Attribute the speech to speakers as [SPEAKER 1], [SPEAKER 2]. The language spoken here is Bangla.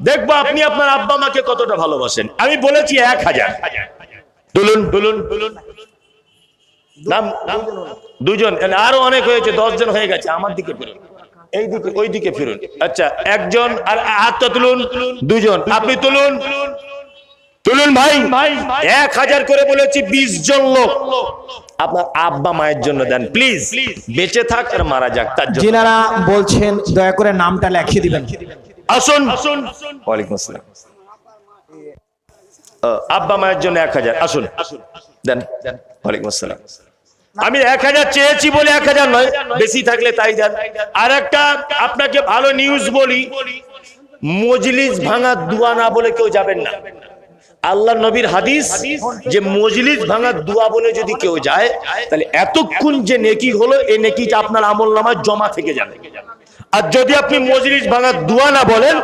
[SPEAKER 1] দেখবো আপনি আপনার আব্বা মাকে কতটা ভালোবাসেন। আমি বলেছি 1000। তুলুন তুলুন তুলুন। নাম দুজন, আরো অনেক হয়েছে, 10 জন হয়ে গেছে। আমার দিকে ফিরুন, এই দিকে ওই দিকে ফিরুন। আচ্ছা, একজন আর হাতটা তুলুন। দুজন, আপনি তুলুন তুলুন ভাই। 1000 করে বলেছি, 20 জন লোক আপনার আব্বা মায়ের জন্য দেন প্লিজ। বেঁচে থাক আর মারা যাক তার জন্য।
[SPEAKER 2] যিনারা বলছেন দয়া করে নামটা লিখিয়ে দিবেন।
[SPEAKER 1] আসুন। ওয়ালাইকুম আসসালাম। আব্বা মায়ের জন্য 1000 আসুন দেন। ওয়ালাইকুম আসসালাম। আমি 1000 চেয়েছি বলে 1000 নয়, বেশি থাকলে তাই দেন। আর একটা আপনাকে ভালো নিউজ বলি, মজলিস ভাঙা দোয়া না বলে কেউ যাবেন না। আল্লাহ নবীর হাদিস যে মজলিস ভাঙা দোয়া বলে যদি কেউ যায়, তাহলে এতক্ষণ যে নেকি হলো এই নেকিটা আপনার আমলনামায় জমা থেকে যাবে। আর যদি আপনি মজলিস ভাঙা দোয়া না বলেন